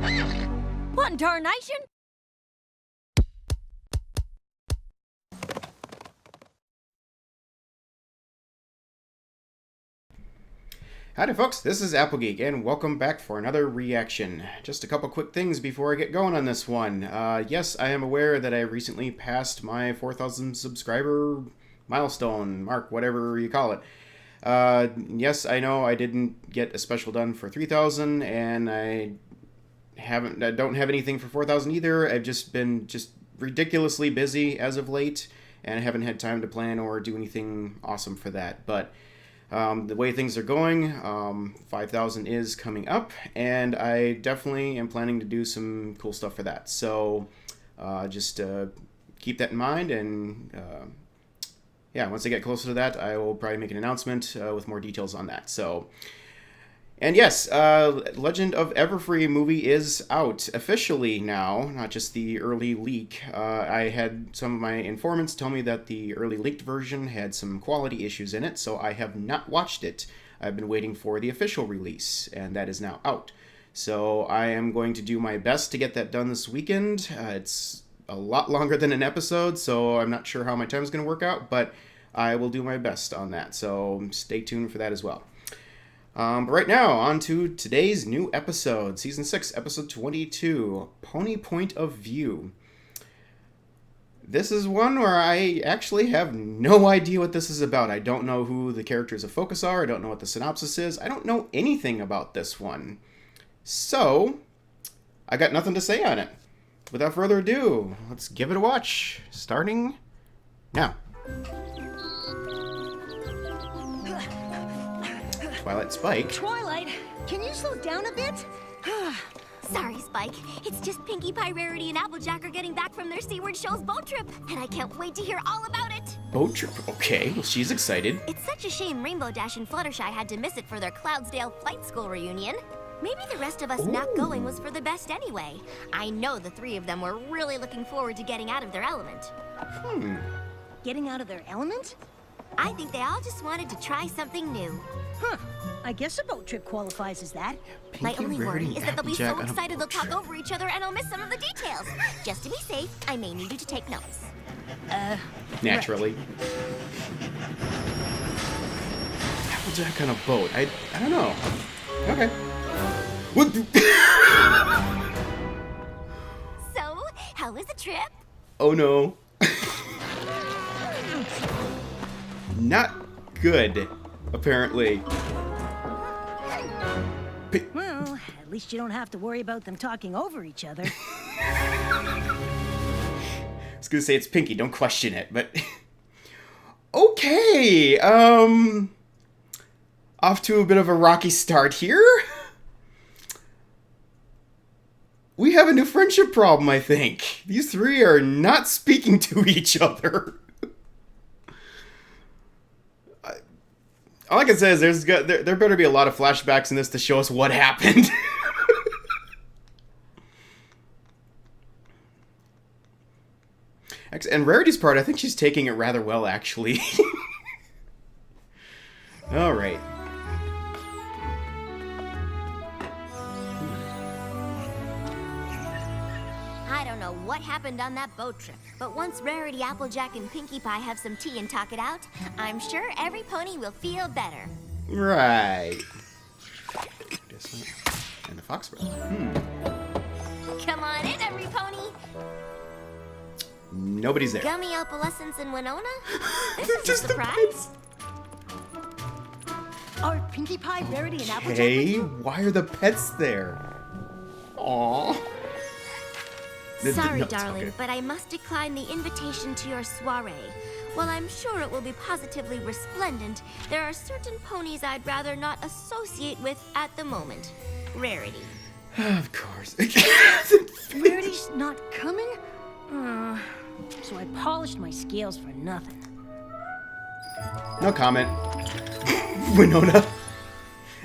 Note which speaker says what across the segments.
Speaker 1: What in tarnation?
Speaker 2: Howdy folks, this is Applegeek, and welcome back for another reaction. Just a couple quick things before I get going on this one. Yes, I am aware that I recently passed my 4,000 subscriber milestone, mark, whatever you call it. Yes, I know I didn't get a special done for 3,000, and I don't have anything for 4,000 either. I've just been ridiculously busy as of late, and I haven't had time to plan or do anything awesome for that, but the way things are going, 5,000 is coming up, and I definitely am planning to do some cool stuff for that. So just keep that in mind, and yeah, once I get closer to that, I will probably make an announcement with more details on that. So, and yes, Legend of Everfree movie is out officially now, not just the early leak. I had some of my informants tell me that the early leaked version had some quality issues in it, so I have not watched it. I've been waiting for the official release, and that is now out. So I am going to do my best to get that done this weekend. It's a lot longer than an episode, so I'm not sure how my time is going to work out, but I will do my best on that, so stay tuned for that as well. But right now, on to today's new episode, Season 6, Episode 22, Pony Point of View. This is one where I actually have no idea what this is about. I don't know who the characters of focus are, I don't know what the synopsis is, I don't know anything about this one. So, I got nothing to say on it. Without further ado, let's give it a watch, starting now. Twilight Spike.
Speaker 1: Twilight, can you slow down a bit?
Speaker 3: Sorry, Spike. It's just Pinkie Pie, Rarity, and Applejack are getting back from their Seaward Shoals boat trip, and I can't wait to hear all about it.
Speaker 2: Boat trip? Okay, well, she's excited.
Speaker 3: It's such a shame Rainbow Dash and Fluttershy had to miss it for their Cloudsdale Flight School reunion. Maybe the rest of us not going was for the best anyway. I know the three of them were really looking forward to getting out of their element.
Speaker 1: Getting out of their element?
Speaker 3: I think they all just wanted to try something new.
Speaker 1: Huh. I guess a boat trip qualifies as that.
Speaker 3: My only worry is that they'll be so excited they'll talk over each other and I'll miss some of the details. Just to be safe, I may need you to take notes.
Speaker 2: Naturally. Applejack on a boat. I don't know. Okay. What?
Speaker 3: So, how was the trip?
Speaker 2: Oh no. Not good, apparently.
Speaker 1: Well, at least you don't have to worry about them talking over each other.
Speaker 2: I was gonna say it's Pinkie, don't question it, but okay. Off to a bit of a rocky start here. We have a new friendship problem, I think. These three are not speaking to each other. All I can say is there better be a lot of flashbacks in this to show us what happened. And Rarity's part, I think she's taking it rather well, actually. All right.
Speaker 3: I don't know what happened on that boat trip, but once Rarity, Applejack, and Pinkie Pie have some tea and talk it out, I'm sure every pony will feel better.
Speaker 2: Right. And the Foxborough.
Speaker 3: Come on in, every pony.
Speaker 2: Nobody's there.
Speaker 3: Gummy Opalescence and Winona? This is
Speaker 2: Just
Speaker 3: a
Speaker 2: the
Speaker 3: surprise.
Speaker 1: Are Pinkie Pie, Rarity, and Applejack
Speaker 2: Hey,
Speaker 1: with you?
Speaker 2: why are the pets there? Aww.
Speaker 3: Sorry,
Speaker 2: No, it's
Speaker 3: darling,
Speaker 2: okay.
Speaker 3: but I must decline the invitation to your soiree. While I'm sure it will be positively resplendent, there are certain ponies I'd rather not associate with at the moment. Rarity.
Speaker 2: Of course.
Speaker 1: Rarity's not coming? So I polished my scales for nothing.
Speaker 2: No comment. Winona.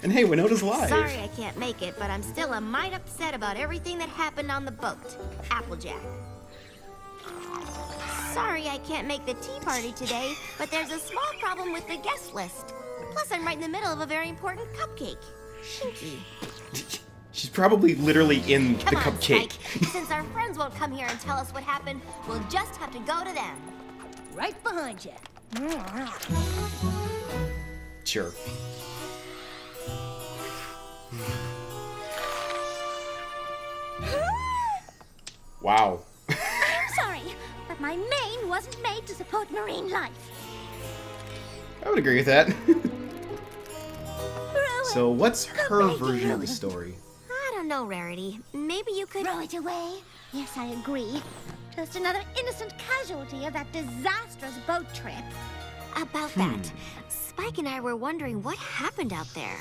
Speaker 2: And hey, Winona's live.
Speaker 3: Sorry I can't make it, but I'm still a mite upset about everything that happened on the boat. Applejack. Sorry I can't make the tea party today, but there's a small problem with the guest list. Plus, I'm right in the middle of a very important cupcake. Pinkie.
Speaker 2: She's probably literally in the
Speaker 3: Come on,
Speaker 2: cupcake.
Speaker 3: Spike. Since our friends won't come here and tell us what happened, we'll just have to go to them.
Speaker 1: Right behind you.
Speaker 2: Sure. Wow.
Speaker 4: I'm sorry, but my mane wasn't made to support marine life.
Speaker 2: I would agree with that.
Speaker 4: Throw
Speaker 2: So what's her
Speaker 4: Go
Speaker 2: version of the
Speaker 4: make it.
Speaker 2: story?
Speaker 3: I don't know, Rarity. Maybe you could...
Speaker 4: Throw it away. Yes, I agree. Just another innocent casualty of that disastrous boat trip.
Speaker 3: About that, Spike and I were wondering what happened out there.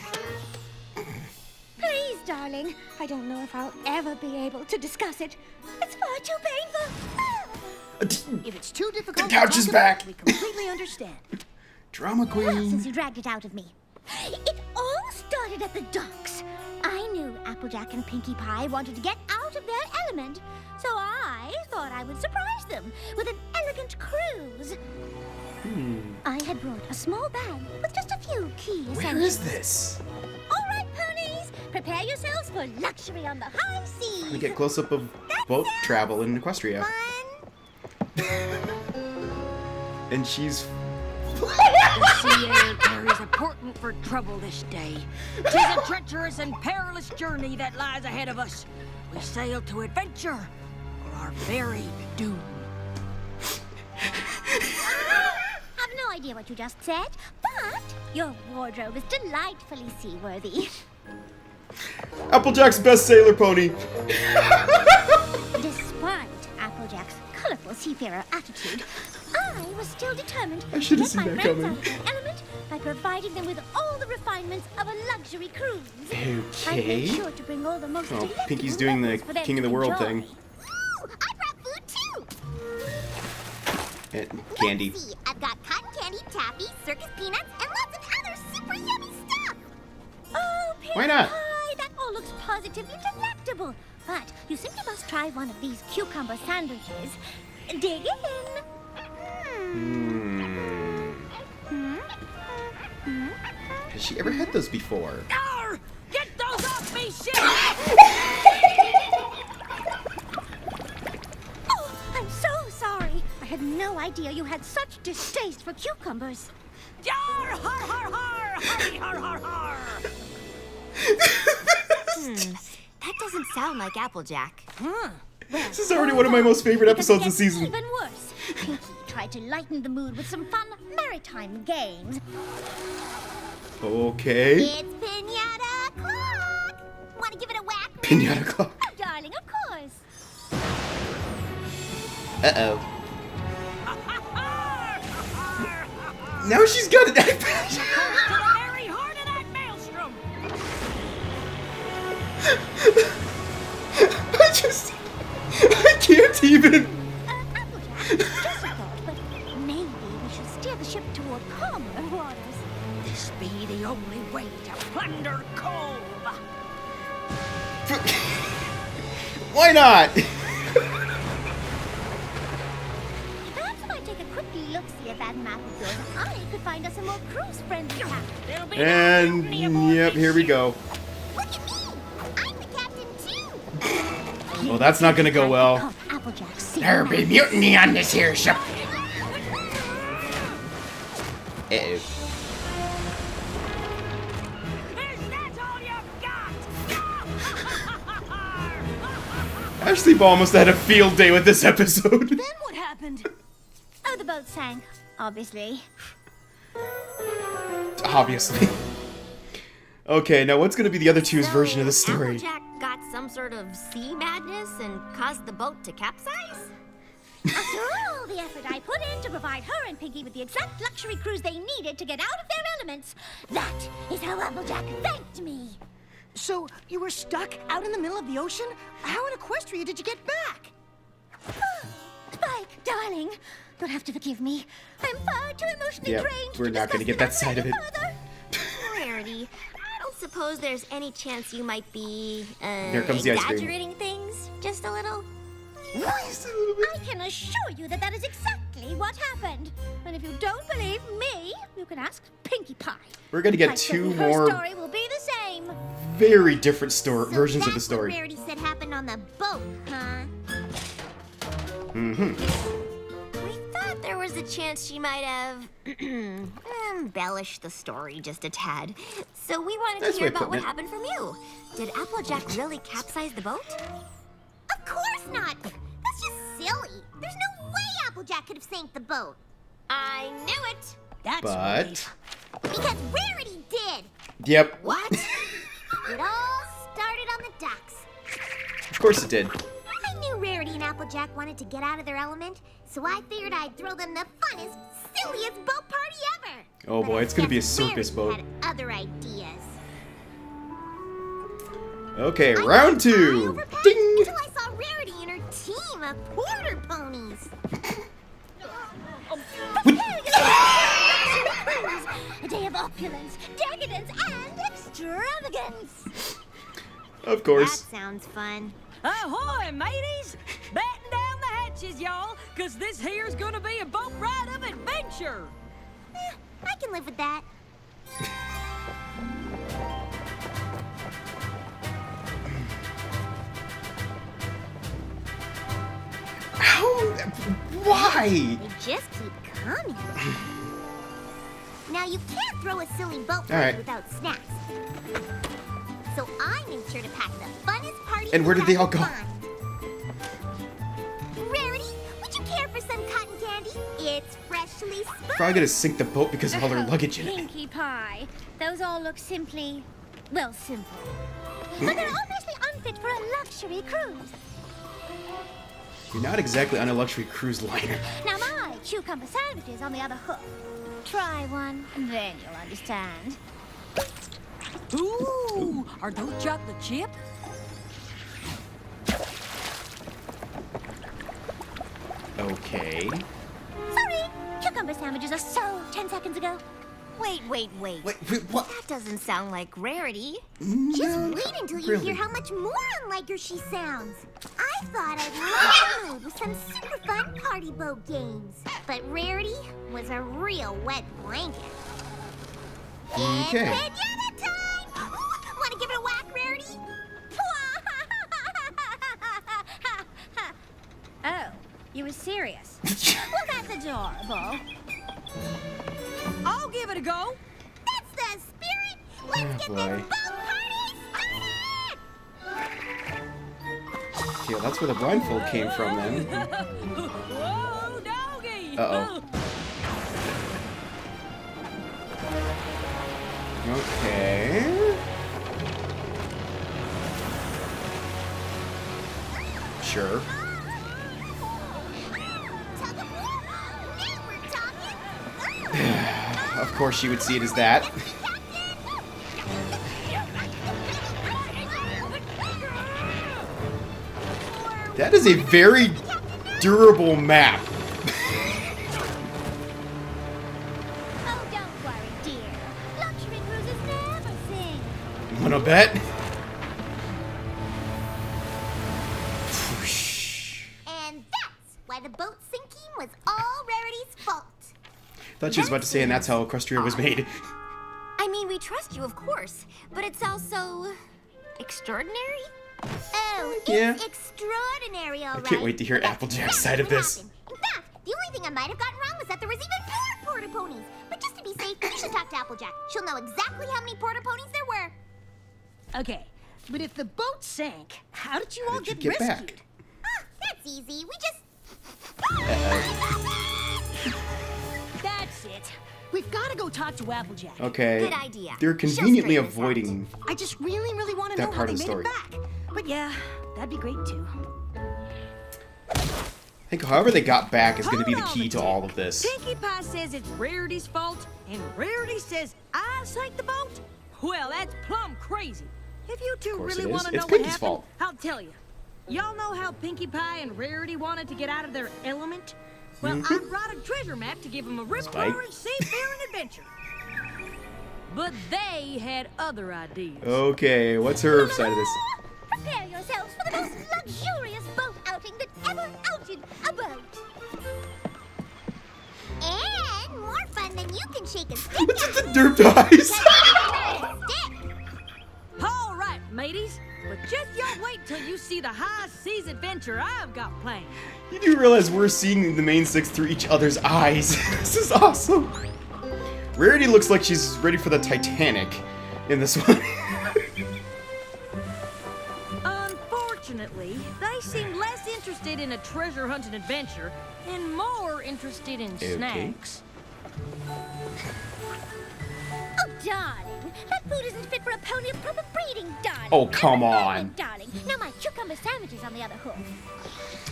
Speaker 4: Please, darling. I don't know if I'll ever be able to discuss it. It's far too painful.
Speaker 1: If it's too difficult
Speaker 2: The couch
Speaker 1: to
Speaker 2: is
Speaker 1: talk
Speaker 2: back.
Speaker 1: about, we completely understand.
Speaker 2: Drama
Speaker 4: Well,
Speaker 2: queen.
Speaker 4: since you dragged it out of me. It all started at the docks. I knew Applejack and Pinkie Pie wanted to get out of their element, so I thought I would surprise them with an elegant cruise. I had brought a small bag with just a few key
Speaker 2: Where
Speaker 4: essentials.
Speaker 2: is this?
Speaker 4: All right, ponies, prepare yourselves for luxury on the high seas.
Speaker 2: We get close up of boat travel in Equestria. And she's
Speaker 1: The sea air is important for trouble this day. 'Tis a treacherous and perilous journey that lies ahead of us. We sail to adventure or our very doom.
Speaker 4: Have no idea what you just said, but your wardrobe is delightfully seaworthy.
Speaker 2: Applejack's best sailor pony.
Speaker 4: Despite Applejack's colorful seafarer attitude, I was still determined
Speaker 2: I
Speaker 4: to
Speaker 2: should have
Speaker 4: get
Speaker 2: seen
Speaker 4: my
Speaker 2: that
Speaker 4: friends
Speaker 2: coming.
Speaker 4: out of their element by providing them with all the refinements of a luxury cruise. I made
Speaker 2: Okay.
Speaker 4: sure to bring all the most
Speaker 2: Oh,
Speaker 4: delectable
Speaker 2: Pinkie's doing the
Speaker 4: levels for them
Speaker 2: King of
Speaker 4: to
Speaker 2: the World
Speaker 4: enjoy.
Speaker 2: thing.
Speaker 3: Ooh, I brought food too.
Speaker 2: And candy.
Speaker 3: Let's see, I've got cotton candy, taffy, circus peanuts, and lots of other super yummy stuff.
Speaker 4: Oh,
Speaker 2: Why not?
Speaker 4: Pie, that all looks positively delectable. But you simply must try one of these cucumber sandwiches. Dig in.
Speaker 2: Has she ever had those before?
Speaker 1: Arr! Get those off me, shit!
Speaker 4: Oh, I'm so sorry. I had no idea you had such distaste for cucumbers.
Speaker 1: Yar! Har har har! Hardy har har har!
Speaker 3: That doesn't sound like Applejack.
Speaker 4: Well,
Speaker 2: This is already one of my most favorite
Speaker 4: because it
Speaker 2: episodes this
Speaker 4: gets
Speaker 2: season.
Speaker 4: Even worse. Pinkie tried to lighten the mood with some fun maritime games.
Speaker 2: Okay.
Speaker 3: It's Pinata Clock! Want to give it a whack?
Speaker 2: Pinata clock.
Speaker 4: Oh, darling, of course.
Speaker 2: Uh-oh. Now she's got an eye patch.
Speaker 1: To the very heart of that maelstrom!
Speaker 2: I can't even.
Speaker 4: Applejack, just a thought, but maybe we should steer the ship toward calmer waters.
Speaker 1: This be the only way to plunder Cove.
Speaker 2: Why not?
Speaker 4: Perhaps if I take a quick look-see at that map of yours, I could find us a more cruise-friendly town.
Speaker 1: There'll be
Speaker 2: And
Speaker 1: no mutiny aboard
Speaker 2: yep,
Speaker 1: this
Speaker 2: here we
Speaker 1: ship.
Speaker 2: go.
Speaker 3: Look at me! I'm the captain too!
Speaker 2: Well, that's not gonna go well.
Speaker 4: Applejack's sea
Speaker 2: There be
Speaker 4: madness.
Speaker 2: mutiny on this here ship. Uh-oh.
Speaker 1: Is that all you've got?
Speaker 2: Ashley Ball must have had a field day with this episode.
Speaker 1: Then what happened?
Speaker 4: Oh, the boat sank, obviously.
Speaker 2: Obviously. Okay, now what's gonna be the other two's version of the story?
Speaker 3: Applejack got some sort of sea madness and caused the boat to capsize?
Speaker 4: After all the effort I put in to provide her and Pinkie with the exact luxury cruise they needed to get out of their elements, that is how Applejack thanked me.
Speaker 1: So, you were stuck out in the middle of the ocean? How in Equestria did you get back?
Speaker 4: Spike, darling, you'll have to forgive me. I'm far too emotionally
Speaker 2: Yep,
Speaker 4: drained
Speaker 2: we're
Speaker 4: to
Speaker 2: not gonna
Speaker 4: discuss
Speaker 2: get that
Speaker 4: this
Speaker 2: side of
Speaker 4: any
Speaker 2: it.
Speaker 4: further.
Speaker 3: Rarity, I don't suppose there's any chance you might be,
Speaker 2: Here comes the ice cream.
Speaker 3: exaggerating things just a little?
Speaker 4: I can assure you that that is exactly what happened. And if you don't believe me, you can ask Pinkie Pie.
Speaker 2: We're gonna get
Speaker 4: I
Speaker 2: two
Speaker 4: bet her
Speaker 2: more
Speaker 4: story will be the same.
Speaker 2: very different versions of the
Speaker 3: That's
Speaker 2: story.
Speaker 3: what Rarity said happened on the boat, huh?
Speaker 2: Mm-hmm.
Speaker 3: We thought there was a chance she might have embellished the story just a tad. So we wanted
Speaker 2: That's
Speaker 3: to hear
Speaker 2: way of
Speaker 3: about what
Speaker 2: putting it.
Speaker 3: happened from you. Did Applejack really capsize the boat?
Speaker 4: Of course not. That's just silly. There's no way Applejack could have sank the boat.
Speaker 3: I knew it.
Speaker 1: That's
Speaker 2: But
Speaker 1: right.
Speaker 4: Because Rarity did.
Speaker 2: yep,
Speaker 3: What?
Speaker 4: It all started on the docks.
Speaker 2: of course it did.
Speaker 4: I knew Rarity and Applejack wanted to get out of their element, so I figured I'd throw them the funnest, silliest boat party ever.
Speaker 2: Oh
Speaker 4: But
Speaker 2: boy,
Speaker 4: I
Speaker 2: it's gonna be a
Speaker 4: guess
Speaker 2: circus boat.
Speaker 4: Rarity had other ideas.
Speaker 2: Okay,
Speaker 4: I
Speaker 2: round
Speaker 4: was
Speaker 2: 2.
Speaker 4: overpacked
Speaker 2: Ding.
Speaker 4: until I saw Rarity and her team of porter ponies. A day of opulence, decadence, and extravagance.
Speaker 2: Of course.
Speaker 3: That sounds fun.
Speaker 1: Ahoy, mateys! Batten down the hatches, y'all, because this here's gonna be a boat ride of adventure!
Speaker 4: I can live with that.
Speaker 2: How? Why?
Speaker 4: They just keep coming. Now, you can't throw a silly boat
Speaker 2: All
Speaker 4: party
Speaker 2: right.
Speaker 4: without snacks. So I made sure to pack the funnest party.
Speaker 2: And where
Speaker 4: you
Speaker 2: did they all
Speaker 4: can
Speaker 2: go?
Speaker 4: find. Rarity, would you care for some cotton candy? It's freshly spun.
Speaker 2: Probably gonna sink the boat because of all their luggage in it.
Speaker 4: Pinkie Pie. Those all look simply, well, simple. But they're obviously unfit for a luxury cruise.
Speaker 2: You're not exactly on a luxury cruise liner.
Speaker 4: Now my cucumber sandwich is on the other hook. Try one, and then you'll understand.
Speaker 1: Ooh, are those chocolate chip?
Speaker 2: Okay.
Speaker 4: Sorry, cucumber sandwiches are so 10 seconds ago.
Speaker 3: Wait.
Speaker 2: Wait, what?
Speaker 3: That doesn't sound like Rarity.
Speaker 4: Just
Speaker 2: No,
Speaker 4: wait until you
Speaker 2: really.
Speaker 4: hear how much more unlike her she sounds. I thought I'd love the mood with some super fun party boat games. But Rarity was a real wet blanket.
Speaker 2: Okay.
Speaker 4: It's pinata time! Want to give it a whack, Rarity? Oh, you were serious? Well, that's adorable.
Speaker 1: I'll give it a go.
Speaker 4: That's the spirit! Let's get
Speaker 2: boy.
Speaker 4: this boat party started!
Speaker 2: Okay, well, that's where the blindfold came from then.
Speaker 1: Whoa, doggy!
Speaker 2: Uh-oh. Okay. Sure.
Speaker 4: Tug of war? Now we're talking!
Speaker 2: Of course she would see it as that. That is a very durable map.
Speaker 4: Oh, don't worry, dear. Luxury cruises never sing.
Speaker 2: Wanna bet?
Speaker 4: And that's why the boat sinking was all Rarity's fault.
Speaker 2: Thought she was about to say, and that's how Equestria was made.
Speaker 3: I mean, we trust you, of course, but it's also extraordinary.
Speaker 4: Oh,
Speaker 2: Yeah.
Speaker 4: it's extraordinary, all right.
Speaker 2: I can't wait to hear
Speaker 4: But that's
Speaker 2: Applejack's
Speaker 4: exactly
Speaker 2: side of
Speaker 4: what
Speaker 2: this.
Speaker 4: happened. In fact, the only thing I might have gotten wrong was that there was even more porta ponies. But just to be safe, you should talk to Applejack. She'll know exactly how many porta ponies there were.
Speaker 1: Okay, but if the boat sank, how did you all
Speaker 2: did you
Speaker 1: get
Speaker 2: get
Speaker 1: rescued?
Speaker 2: back?
Speaker 4: Ah, that's easy. We just...
Speaker 1: That's it. We've got to go talk to Applejack.
Speaker 2: Okay.
Speaker 3: Good idea.
Speaker 2: They're
Speaker 3: She'll
Speaker 2: conveniently
Speaker 3: straighten this out.
Speaker 2: avoiding.
Speaker 1: I just really want to
Speaker 2: That
Speaker 1: know how
Speaker 2: part
Speaker 1: they
Speaker 2: of the
Speaker 1: made
Speaker 2: story.
Speaker 1: it back. But yeah, that'd be great too.
Speaker 2: I think however they got back is going to be the
Speaker 1: Hold on
Speaker 2: key
Speaker 1: a
Speaker 2: to
Speaker 1: tick.
Speaker 2: all of this.
Speaker 1: Pinkie Pie says it's Rarity's fault, and Rarity says I sank the boat? Well, that's plumb crazy. If you two
Speaker 2: course
Speaker 1: really
Speaker 2: it is.
Speaker 1: want to know
Speaker 2: It's
Speaker 1: what
Speaker 2: Pinkie's
Speaker 1: happened,
Speaker 2: fault.
Speaker 1: I'll tell you. Y'all know how Pinkie Pie and Rarity wanted to get out of their element? Well, I brought a treasure map to give them a
Speaker 2: Spike.
Speaker 1: rip-roaring seafaring adventure. But they had other ideas.
Speaker 2: Okay, what's her side of this?
Speaker 4: Prepare yourselves for the most luxurious boat outing that ever outed a boat. And more fun than you can shake a stick.
Speaker 2: What's with the derped eyes?
Speaker 1: All right, mateys. But just y'all wait till you see the high seas adventure I've got planned.
Speaker 2: You do realize we're seeing the main six through each other's eyes. This is awesome. Rarity looks like she's ready for the Titanic in this one.
Speaker 1: Unfortunately, they seem less interested in a treasure hunting adventure and more interested in snacks.
Speaker 4: Oh, darling, that food isn't fit for a pony of proper breeding, darling.
Speaker 2: Oh, come
Speaker 4: And
Speaker 2: on.
Speaker 4: darling. Now my cucumber sandwiches on the other hook.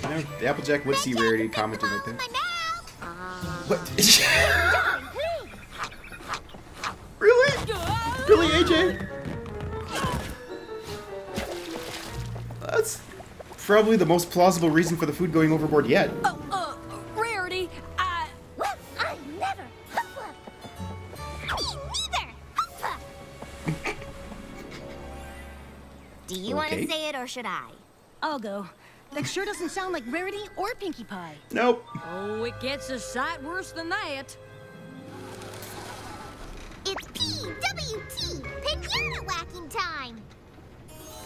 Speaker 2: You know, the Applejack would see Rarity commenting right there.
Speaker 4: My mouth.
Speaker 2: What?
Speaker 4: Darling, please.
Speaker 2: Really? Really, AJ? That's probably the most plausible reason for the food going overboard yet.
Speaker 1: Rarity,
Speaker 4: Well, I never. Hoofa. Me neither. Hoofa.
Speaker 3: Do you want
Speaker 2: Okay.
Speaker 3: to say it or should I?
Speaker 1: I'll go. That sure doesn't sound like Rarity or Pinkie Pie.
Speaker 2: Nope.
Speaker 1: Oh, it gets a sight worse than that.
Speaker 4: It's PWT, pinata whacking time.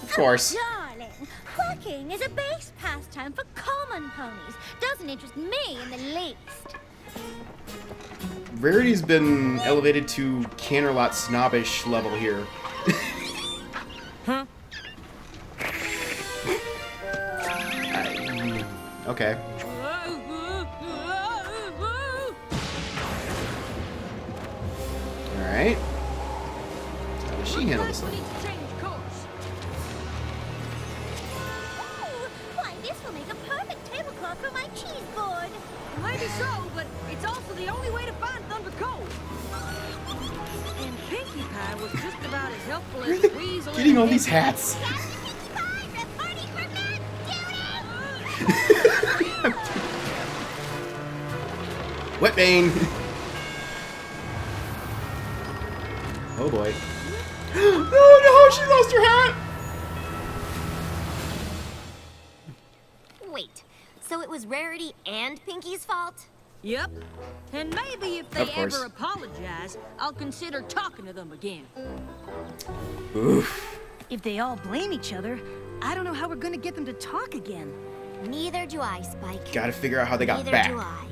Speaker 2: Of course.
Speaker 4: Darling, whacking is a base pastime for common ponies. Doesn't interest me in the least.
Speaker 2: Rarity's been elevated to Canterlot snobbish level here.
Speaker 1: Huh?
Speaker 2: Okay. Alright. How does she handle this
Speaker 1: We
Speaker 2: one?
Speaker 1: need to change course.
Speaker 4: Ooh, why, this will make a perfect tablecloth for my cheese board.
Speaker 1: Maybe so, but it's also the only way to find Thunder Cove. And Pinkie Pie was just about as helpful
Speaker 2: Where
Speaker 1: as
Speaker 2: are they
Speaker 1: Weasel.
Speaker 2: getting all these hats?
Speaker 4: Pie reporting for mad duty.
Speaker 2: Wet Bane! Oh boy. Oh no, she lost her hat!
Speaker 3: Wait, so it was Rarity and Pinkie's fault?
Speaker 1: Yep. And maybe if they
Speaker 2: Of course.
Speaker 1: ever apologize, I'll consider talking to them again.
Speaker 2: Oof.
Speaker 1: If they all blame each other, I don't know how we're gonna get them to talk again.
Speaker 3: Neither do I, Spike.
Speaker 2: Gotta figure out how they got
Speaker 3: Neither
Speaker 2: back.
Speaker 3: do I.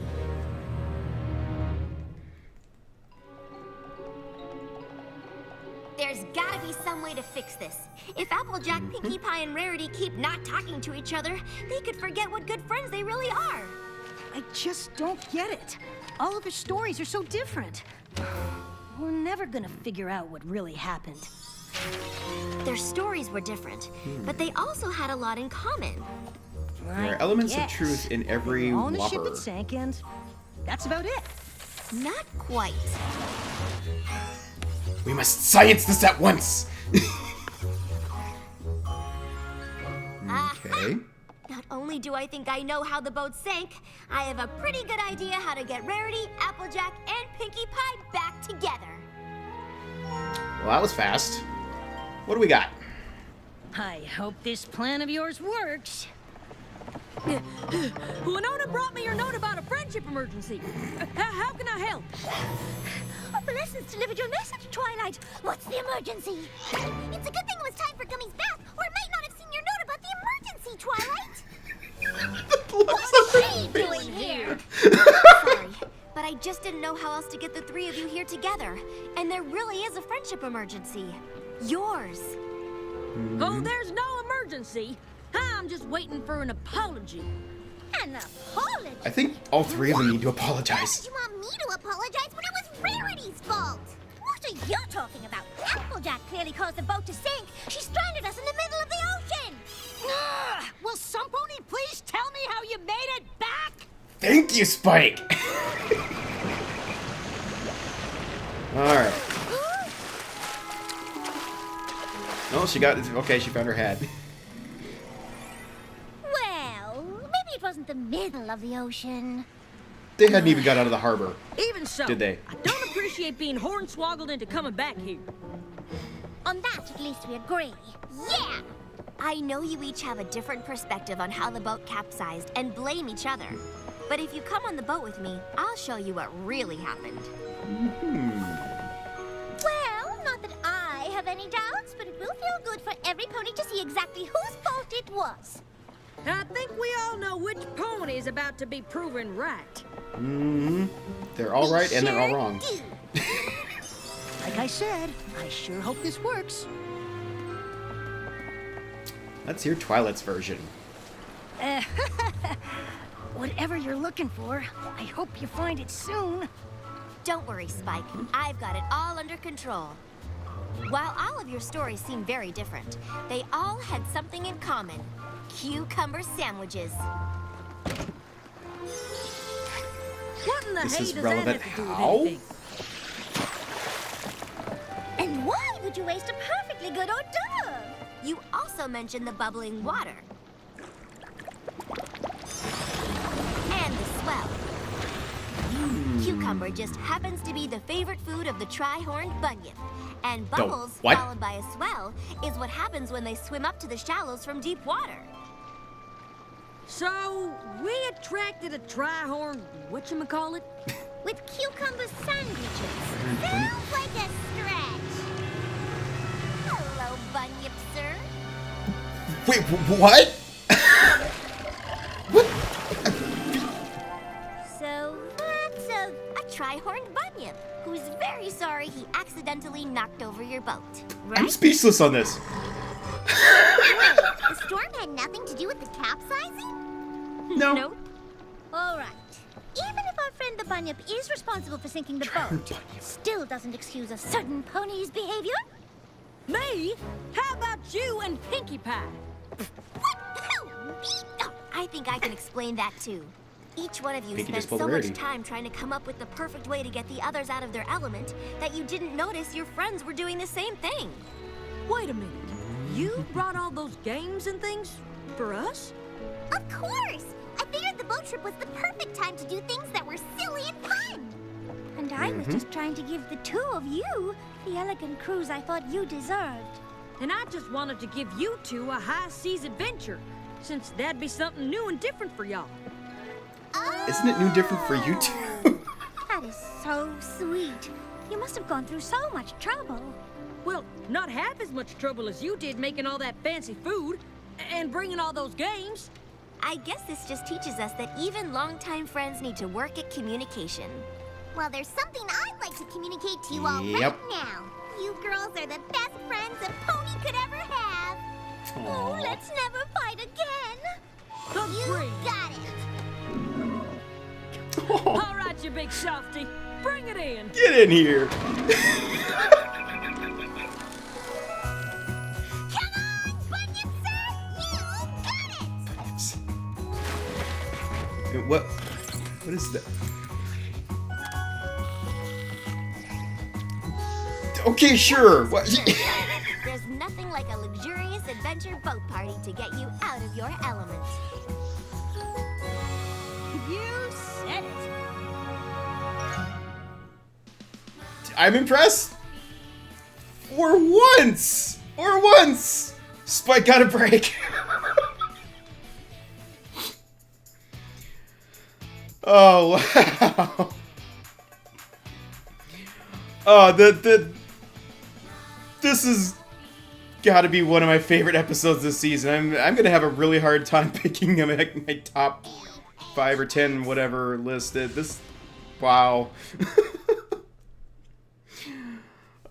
Speaker 3: There's gotta be some way to fix this. If Applejack, Pinkie Pie, and Rarity keep not talking to each other, they could forget what good friends they really are.
Speaker 1: I just don't get it. All of their stories are so different. We're never gonna figure out what really happened.
Speaker 3: Their stories were different, but they also had a lot in common.
Speaker 2: There are elements of
Speaker 1: Yes.
Speaker 2: truth in every
Speaker 1: On a ship
Speaker 2: whopper.
Speaker 1: that sank, and that's about it.
Speaker 3: Not quite.
Speaker 2: We must science this at once! Okay.
Speaker 3: Not only do I think I know how the boat sank, I have a pretty good idea how to get Rarity, Applejack, and Pinkie Pie back together.
Speaker 2: Well, that was fast. What do we got?
Speaker 1: I hope this plan of yours works. Winona brought me your note about a friendship emergency. How can I help?
Speaker 4: Opalescence delivered your message, Twilight. What's the emergency? It's a good thing it was time for Gummy's bath, or I might not have seen your note about the emergency, Twilight. What's she doing here?
Speaker 3: Sorry, but I just didn't know how else to get the three of you here together. And there really is a friendship emergency. Yours.
Speaker 1: Oh, there's no emergency. I'm just waiting for an apology.
Speaker 4: An apology?
Speaker 2: I think all three of them need to
Speaker 4: Why did
Speaker 2: apologize.
Speaker 4: you want me to apologize when it was Rarity's fault? What are you talking about? Applejack clearly caused the boat to sink. She stranded us in the middle of the ocean.
Speaker 1: Will some pony please tell me how you made it back?
Speaker 2: Thank you, Spike! Alright. No, she got... Okay, she found her hat.
Speaker 4: Well, maybe it wasn't the middle of the ocean.
Speaker 2: They hadn't even got out of the harbor.
Speaker 1: Even so,
Speaker 2: Did they?
Speaker 1: I don't appreciate being hornswoggled into coming back here.
Speaker 4: On that, at least we agree. Yeah!
Speaker 3: I know you each have a different perspective on how the boat capsized and blame each other. But if you come on the boat with me, I'll show you what really happened.
Speaker 4: Well, not that I have any doubts, but it will feel good for every pony to see exactly whose fault it was.
Speaker 1: I think we all know which pony is about to be proven right.
Speaker 2: They're all right and they're all
Speaker 4: Sure
Speaker 2: wrong.
Speaker 4: do.
Speaker 5: Like I said, I sure hope this works.
Speaker 2: Let's hear Twilight's version.
Speaker 5: Whatever you're looking for, I hope you find it soon.
Speaker 3: Don't worry, Spike. I've got it all under control. While all of your stories seem very different, they all had something in common. Cucumber sandwiches.
Speaker 1: What in the
Speaker 2: This
Speaker 1: hay
Speaker 2: is
Speaker 1: does
Speaker 2: relevant.
Speaker 1: that have to do with
Speaker 2: How?
Speaker 1: anything?
Speaker 4: And why would you waste a perfectly good hors d'oeuvre?
Speaker 3: You also mentioned the bubbling water. And the swell. Cucumber just happens to be the favorite food of the tri-horned bunyip. And bubbles,
Speaker 2: what?
Speaker 3: followed by a swell, is what happens when they swim up to the shallows from deep water.
Speaker 1: So, we attracted a tri-horn, whatchamacallit?
Speaker 4: With cucumber sandwiches. Sounds like a stretch.
Speaker 3: Hello, bunyip, sir.
Speaker 2: Wait, what?
Speaker 4: So that's a...
Speaker 3: A tri-horned bunyip, who's very sorry he accidentally knocked over your boat.
Speaker 2: I'm
Speaker 3: Right?
Speaker 2: speechless on this.
Speaker 4: The storm had nothing to do with the capsizing?
Speaker 2: No.
Speaker 3: Nope.
Speaker 4: All right. Even if our friend the bunyip is responsible for sinking the boat, still doesn't excuse a certain pony's behavior.
Speaker 1: Me? How about you and Pinkie Pie?
Speaker 3: I think I can explain that too. Each one of you
Speaker 2: Pinkie
Speaker 3: spent
Speaker 2: just pulled
Speaker 3: so
Speaker 2: a
Speaker 3: much
Speaker 2: rarity.
Speaker 3: time trying to come up with the perfect way to get the others out of their element that you didn't notice your friends were doing the same thing.
Speaker 1: Wait a minute. You brought all those games and things for us?
Speaker 4: Of course! I figured the boat trip was the perfect time to do things that were silly and fun. And I was just trying to give the two of you the elegant cruise I thought you deserved.
Speaker 1: And I just wanted to give you two a high seas adventure, since that'd be something new and different for y'all.
Speaker 2: Isn't it new and different for you two?
Speaker 4: That is so sweet. You must have gone through so much trouble.
Speaker 1: Well, not half as much trouble as you did making all that fancy food and bringing all those games.
Speaker 3: I guess this just teaches us that even longtime friends need to work at communication.
Speaker 4: Well, there's something I'd like to communicate to you all
Speaker 2: Yep.
Speaker 4: right now. You girls are the best friends a pony could ever have. Oh,
Speaker 2: Aw.
Speaker 4: let's never fight again. You
Speaker 1: Agreed.
Speaker 4: got it.
Speaker 1: All right, you big softy. Bring it in.
Speaker 2: Get in here.
Speaker 4: Come on, Bunyip Sir! You got it!
Speaker 2: What is that? Okay, sure. What?
Speaker 3: There's nothing like a luxurious adventure boat party to get you out of your element.
Speaker 1: You said it.
Speaker 2: I'm impressed. For once, Spike got a break. Oh wow. Oh, this is got to be one of my favorite episodes this season. I'm gonna have a really hard time picking them at my top 5 or 10 whatever listed. This, wow.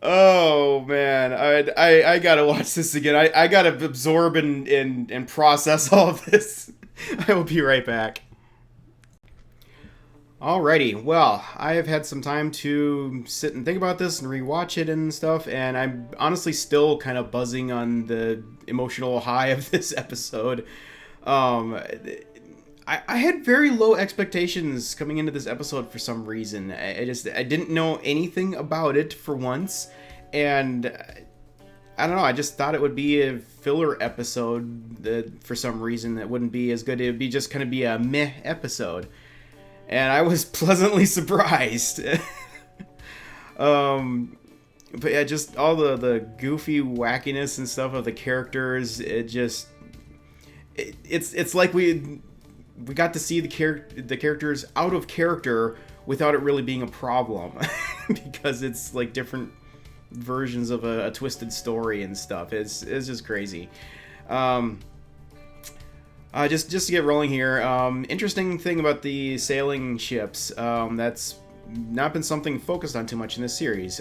Speaker 2: Oh man, I gotta watch this again. I gotta absorb and process all of this. I will be right back. Alrighty, well, I have had some time to sit and think about this and rewatch it and stuff, and I'm honestly still kind of buzzing on the emotional high of this episode. I had very low expectations coming into this episode for some reason. I didn't know anything about it for once, and I don't know, I just thought it would be a filler episode that for some reason that wouldn't be as good. It would be just kind of be a meh episode. And I was pleasantly surprised. but yeah, just all the goofy wackiness and stuff of the characters. It's like we got to see the characters out of character without it really being a problem, because it's like different versions of a twisted story and stuff. It's just crazy. Just to get rolling here, interesting thing about the sailing ships, that's not been something focused on too much in this series.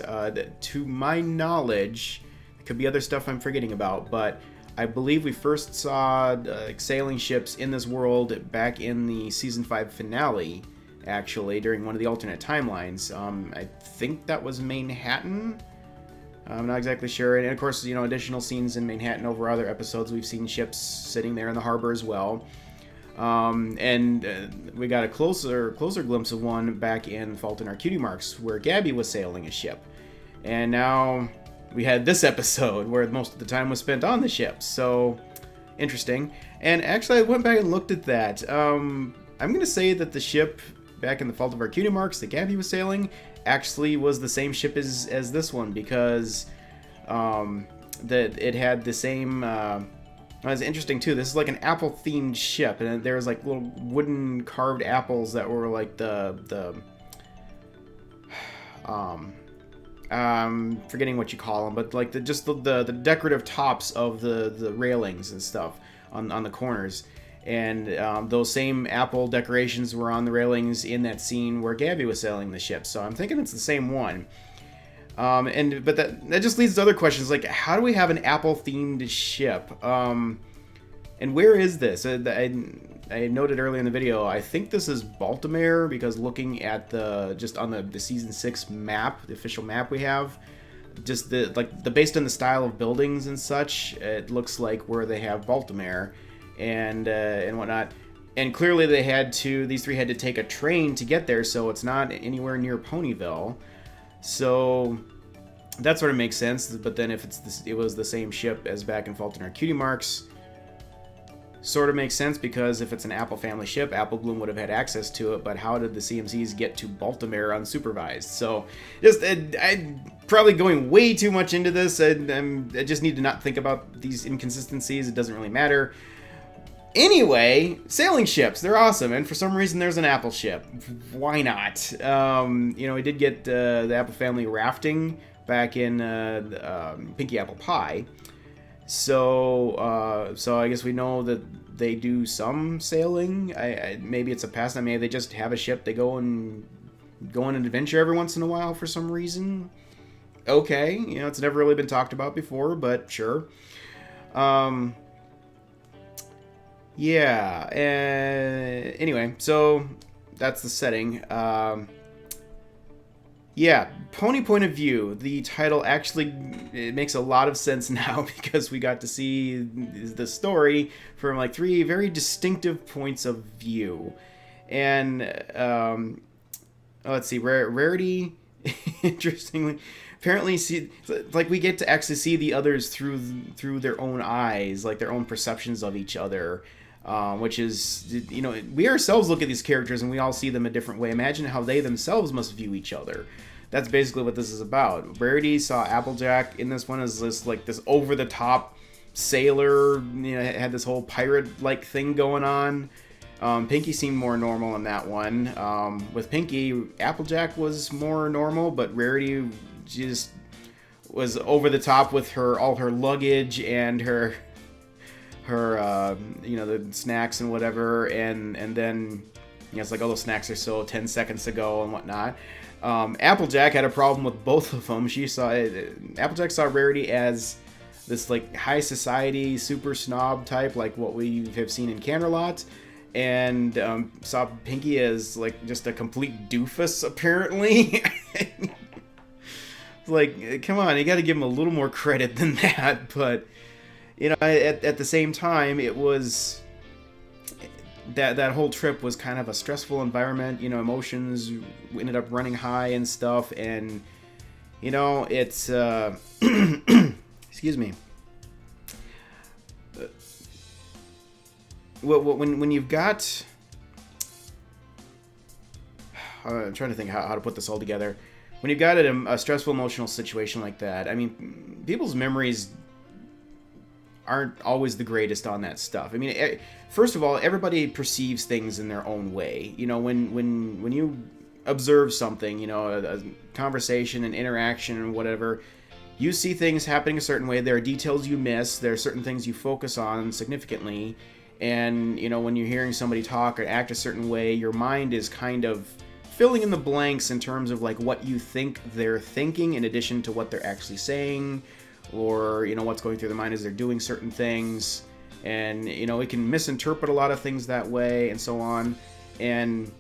Speaker 2: To my knowledge, it could be other stuff I'm forgetting about, but I believe we first saw sailing ships in this world back in the Season 5 finale, actually, during one of the alternate timelines. I think that was Manhattan. I'm not exactly sure. And of course, you know, additional scenes in Manhattan over other episodes. We've seen ships sitting there in the harbor as well. And we got a closer glimpse of one back in Fault in Our Cutie Marks, where Gabby was sailing a ship. And now we had this episode where most of the time was spent on the ship. So, interesting. And actually, I went back and looked at that. I'm going to say that the ship back in the Fault of Our Cutie Marks that Gabby was sailing actually was the same ship as this one, because that it had the same... It was interesting too. This is like an apple themed ship, and there was like little wooden carved apples that were like forgetting what you call them, but like the decorative tops of the railings and stuff on the corners. And those same apple decorations were on the railings in that scene where Gabby was sailing the ship. So I'm thinking it's the same one. But that just leads to other questions, like how do we have an apple-themed ship? And where is this? I noted earlier in the video, I think this is Baltimore, because looking at just on the Season 6 map, the official map we have, just based on the style of buildings and such, it looks like where they have Baltimore and whatnot. And clearly these three had to take a train to get there, so it's not anywhere near Ponyville. So that sort of makes sense. But then if it was the same ship as back in Fault in Our Cutie Marks, sort of makes sense, because if it's an Apple family ship, Apple Bloom would have had access to it. But how did the CMCs get to Baltimore unsupervised? So I'm probably going way too much into this. I just need to not think about these inconsistencies. It doesn't really matter. Anyway, sailing ships, they're awesome, and for some reason there's an Apple ship. Why not? We did get the Apple family rafting back in Pinky Apple Pie. So I guess we know that they do some sailing. Maybe it's a pastime. Maybe they just have a ship. They go on an adventure every once in a while for some reason. Okay, it's never really been talked about before, but sure. Yeah, anyway, so that's the setting. Yeah, Pony Point of View. The title actually, it makes a lot of sense now, because we got to see the story from like three very distinctive points of view. And, let's see, Rarity, interestingly, apparently we get to actually see the others through their own eyes, like their own perceptions of each other. Which is, we ourselves look at these characters and we all see them a different way. Imagine how they themselves must view each other. That's basically what this is about. Rarity saw Applejack in this one as this over-the-top sailor, had this whole pirate-like thing going on. Pinky seemed more normal in that one. With Pinky, Applejack was more normal, but Rarity just was over the top with all her luggage and her the snacks and whatever, and then it's like, oh, those snacks are so 10 seconds ago and whatnot. Applejack had a problem with both of them. Applejack saw Rarity as this like high society super snob type, like what we have seen in Canterlot, and saw Pinky as like just a complete doofus, apparently. Like, come on, you got to give him a little more credit than that. But at the same time, it was that whole trip was kind of a stressful environment. Emotions ended up running high and stuff, and it's excuse me. When you've got, I'm trying to think how to put this all together. when you've got a stressful emotional situation like that, I mean, people's memories aren't always the greatest on that stuff. I mean, first of all, everybody perceives things in their own way. You know, when you observe something, you know, a conversation, an interaction, and whatever, you see things happening a certain way. There are details you miss. There are certain things you focus on significantly. And, you know, when you're hearing somebody talk or act a certain way, your mind is kind of filling in the blanks in terms of, like, what you think they're thinking in addition to what they're actually saying, or, you know, what's going through their mind as they're doing certain things. And, you know, it can misinterpret a lot of things that way and so on. And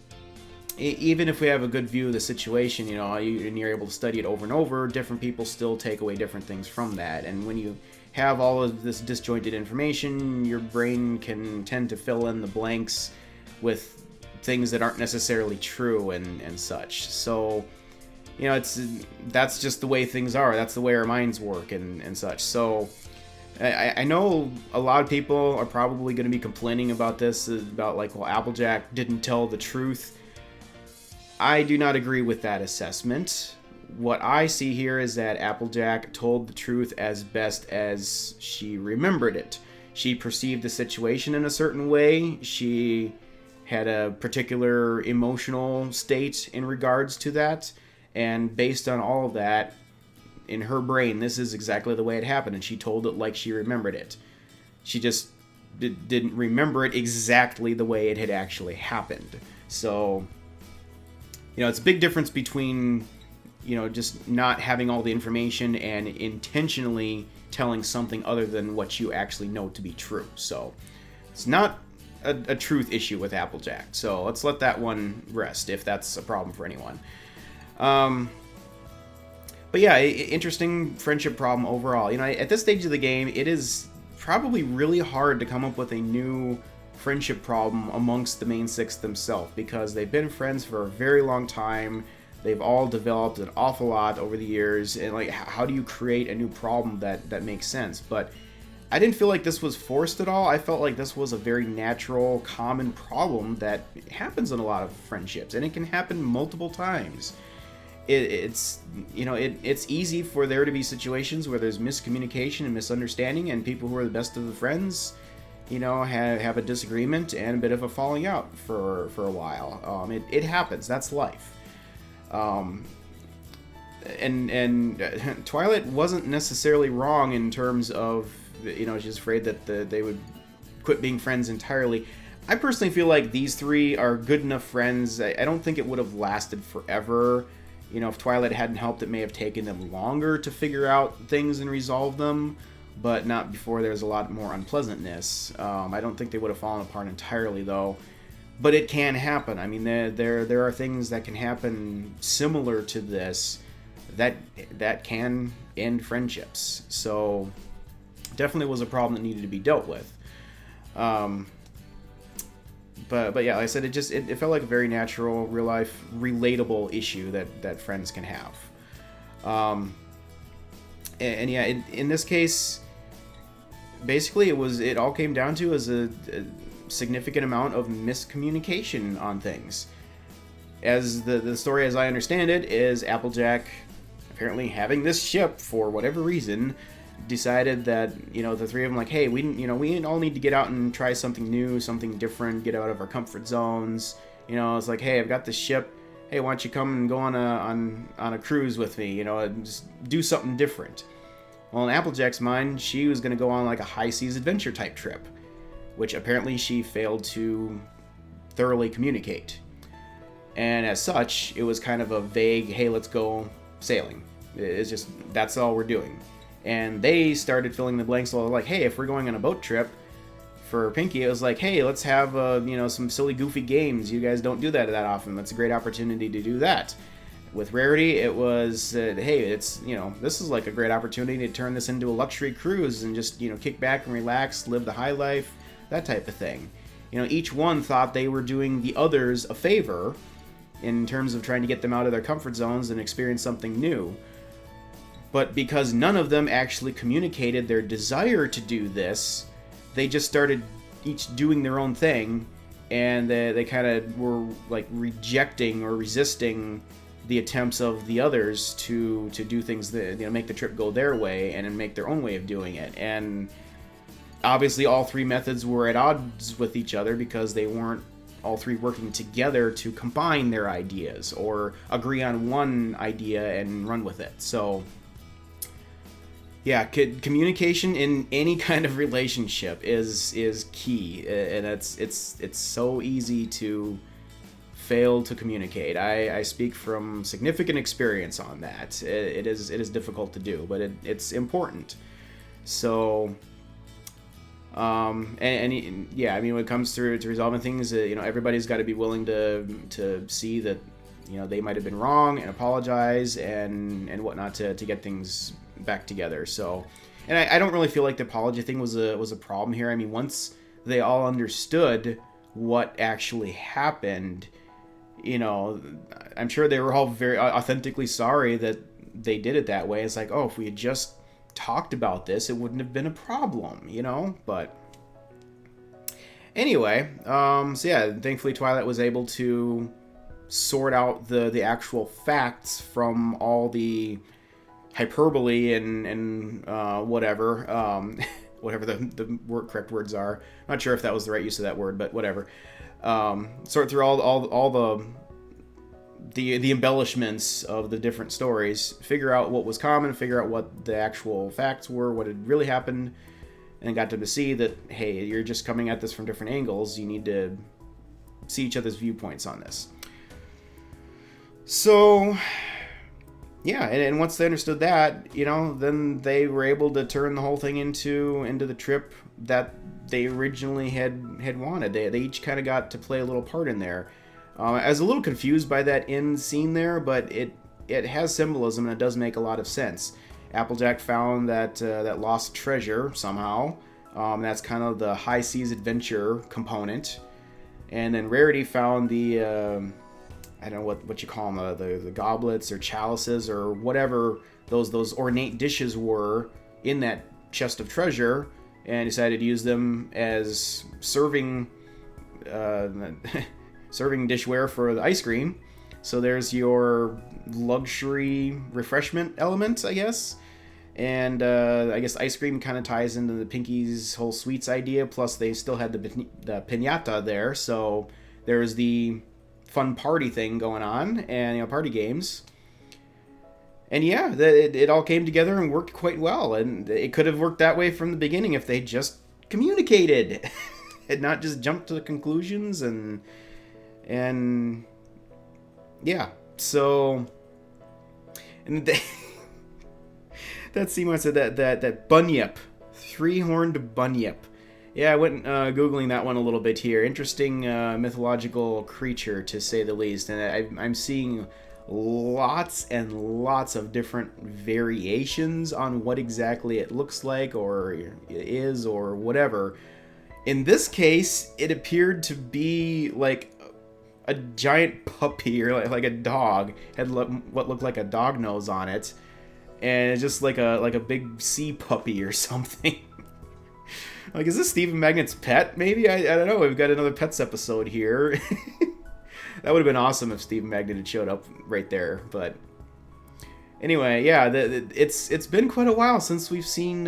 Speaker 2: even if we have a good view of the situation, you know, and you're able to study it over and over, different people still take away different things from that. And when you have all of this disjointed information, your brain can tend to fill in the blanks with things that aren't necessarily true and such. So, you know, that's just the way things are. That's the way our minds work and such. So I know a lot of people are probably going to be complaining about this, about, like, well, Applejack didn't tell the truth. I do not agree with that assessment. What I see here is that Applejack told the truth as best as she remembered it. She perceived the situation in a certain way. She had a particular emotional state in regards to that. And based on all of that, in her brain, this is exactly the way it happened. And she told it like she remembered it. She just didn't remember it exactly the way it had actually happened. So, you know, it's a big difference between, you know, just not having all the information and intentionally telling something other than what you actually know to be true. So it's not a truth issue with Applejack. So let's let that one rest if that's a problem for anyone. But yeah, interesting friendship problem overall. You know, at this stage of the game, it is probably really hard to come up with a new friendship problem amongst the main six themselves, because they've been friends for a very long time. They've all developed an awful lot over the years, and, like, how do you create a new problem that makes sense? But I didn't feel like this was forced at all. I felt like this was a very natural, common problem that happens in a lot of friendships, and it can happen multiple times. It's you know, it's easy for there to be situations where there's miscommunication and misunderstanding, and people who are the best of the friends, you know, have a disagreement and a bit of a falling out for a while. It happens. That's life. And Twilight wasn't necessarily wrong in terms of, you know, she's afraid that they would quit being friends entirely. I personally feel like these three are good enough friends. I don't think it would have lasted forever. You know, if Twilight hadn't helped, it may have taken them longer to figure out things and resolve them, but not before there's a lot more unpleasantness. I don't think they would have fallen apart entirely, though. But it can happen. I mean, there are things that can happen similar to this that can end friendships. So definitely was a problem that needed to be dealt with. But yeah, like I said, it felt like a very natural, real life, relatable issue that friends can have. And yeah, in this case, basically it all came down to is a significant amount of miscommunication on things. As the story, as I understand it, is Applejack apparently having this ship for whatever reason decided that, you know, the three of them, like, hey, we all need to get out and try something new, something different, get out of our comfort zones. You know, it's like, hey, I've got this ship. Hey, why don't you come and go on a cruise with me? You know, and just do something different. Well, in Applejack's mind, she was going to go on like a high seas adventure type trip, which apparently she failed to thoroughly communicate. And as such, it was kind of a vague, hey, let's go sailing. It's just, that's all we're doing. And they started filling the blanks, like, hey, if we're going on a boat trip, for Pinky, it was like, hey, let's have, some silly, goofy games. You guys don't do that often. That's a great opportunity to do that. With Rarity, it was, hey, it's, this is like a great opportunity to turn this into a luxury cruise and just, kick back and relax, live the high life, that type of thing. Each one thought they were doing the others a favor in terms of trying to get them out of their comfort zones and experience something new. But because none of them actually communicated their desire to do this, they just started each doing their own thing, and they kind of were like rejecting or resisting the attempts of the others to do things that, make the trip go their way and then make their own way of doing it. And obviously all three methods were at odds with each other because they weren't all three working together to combine their ideas or agree on one idea and run with it. So yeah, communication in any kind of relationship is key, and it's so easy to fail to communicate. I speak from significant experience on that. It is difficult to do, but it's important. So yeah, I mean, when it comes to resolving things, everybody's got to be willing to see that they might have been wrong and apologize and whatnot to get things back together. So, and I don't really feel like the apology thing was a problem here. I mean, once they all understood what actually happened, I'm sure they were all very authentically sorry that they did it that way. It's like, oh, if we had just talked about this, it wouldn't have been a problem, but anyway, so yeah, thankfully Twilight was able to sort out the actual facts from all the hyperbole and whatever whatever the correct words are. I'm not sure if that was the right use of that word, but whatever. Sort through all the embellishments of the different stories, figure out what was common, figure out what the actual facts were, what had really happened, and got them to see that, hey, you're just coming at this from different angles. You need to see each other's viewpoints on this. So yeah, and once they understood that, then they were able to turn the whole thing into the trip that they originally had wanted. They each kind of got to play a little part in there. I was a little confused by that end scene there, but it has symbolism and it does make a lot of sense. Applejack found that lost treasure somehow. That's kind of the high seas adventure component. And then Rarity found the I don't know what you call them, the goblets or chalices or whatever those ornate dishes were in that chest of treasure, and decided to use them as serving dishware for the ice cream. So there's your luxury refreshment element, I guess. And I guess ice cream kind of ties into the Pinky's whole sweets idea. Plus they still had the piñata there, so there's the fun party thing going on, and party games. And yeah, it all came together and worked quite well. And it could have worked that way from the beginning if they just communicated and not just jumped to the conclusions. And yeah, so that scene when I said that bunyip, three-horned bunyip. Yeah, I went Googling that one a little bit here. Interesting mythological creature, to say the least. And I'm seeing lots and lots of different variations on what exactly it looks like or is or whatever. In this case, it appeared to be like a giant puppy or like a dog. Had what looked like a dog nose on it. And it's just like a big sea puppy or something. Like, is this Stephen Magnet's pet? Maybe? I don't know. We've got another Pets episode here. That would have been awesome if Stephen Magnet had showed up right there. But anyway, yeah, it's been quite a while since we've seen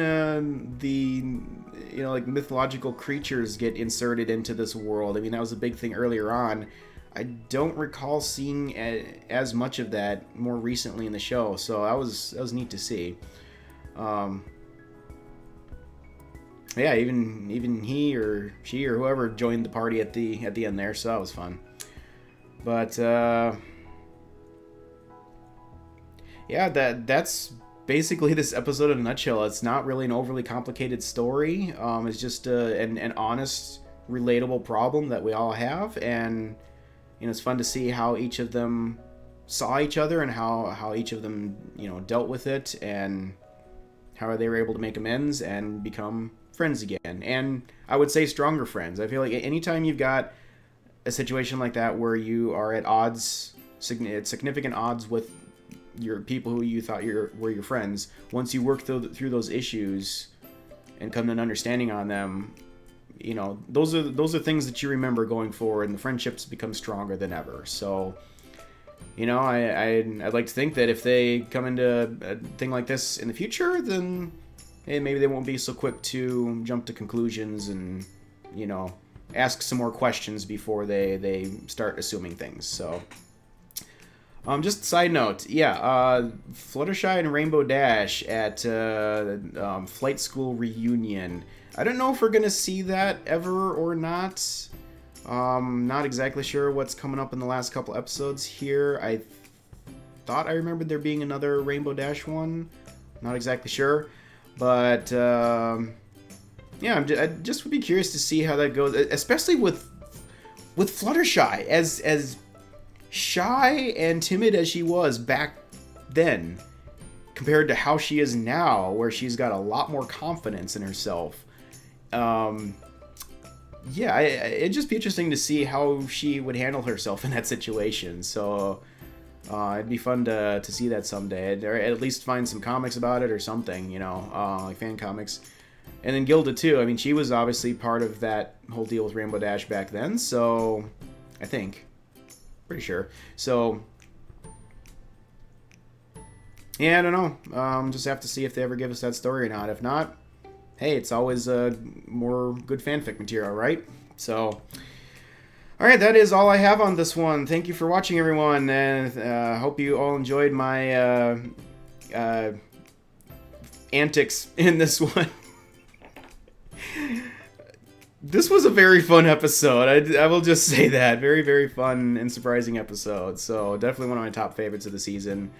Speaker 2: like mythological creatures get inserted into this world. I mean, that was a big thing earlier on. I don't recall seeing as much of that more recently in the show, so that was neat to see. Yeah, even he or she or whoever joined the party at the end there, so that was fun. But yeah, that's basically this episode in a nutshell. It's not really an overly complicated story. It's just an honest, relatable problem that we all have, and it's fun to see how each of them saw each other and how each of them dealt with it and how they were able to make amends and become friends again. And I would say stronger friends. I feel like anytime you've got a situation like that where you are at odds, significant odds with your people who you thought were your friends, once you work through those issues and come to an understanding on them, those are things that you remember going forward, and the friendships become stronger than ever. So you know, I'd like to think that if they come into a thing like this in the future, then hey, maybe they won't be so quick to jump to conclusions and, you know, ask some more questions before they start assuming things. So, just side note, yeah, Fluttershy and Rainbow Dash at Flight School Reunion. I don't know if we're gonna see that ever or not. Not exactly sure what's coming up in the last couple episodes here. I thought I remembered there being another Rainbow Dash one. Not exactly sure, but yeah, I just would be curious to see how that goes, especially with Fluttershy, as shy and timid as she was back then, compared to how she is now, where she's got a lot more confidence in herself. Yeah, it'd just be interesting to see how she would handle herself in that situation. So it'd be fun to see that someday, or at least find some comics about it or something, you know, like fan comics. And then Gilda too. I mean, she was obviously part of that whole deal with Rainbow Dash back then, so I think, pretty sure. So yeah, I don't know. Just have to see if they ever give us that story or not. If not, hey, it's always more good fanfic material, right? So, all right, that is all I have on this one. Thank you for watching, everyone, and hope you all enjoyed my antics in this one. This was a very fun episode. I will just say that. Very, very fun and surprising episode. So, definitely one of my top favorites of the season.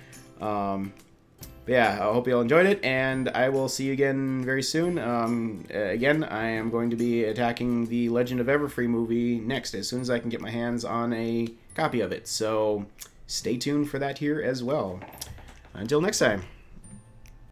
Speaker 2: Yeah, I hope you all enjoyed it, and I will see you again very soon. Again, I am going to be attacking the Legend of Everfree movie next, as soon as I can get my hands on a copy of it. So, stay tuned for that here as well. Until next time.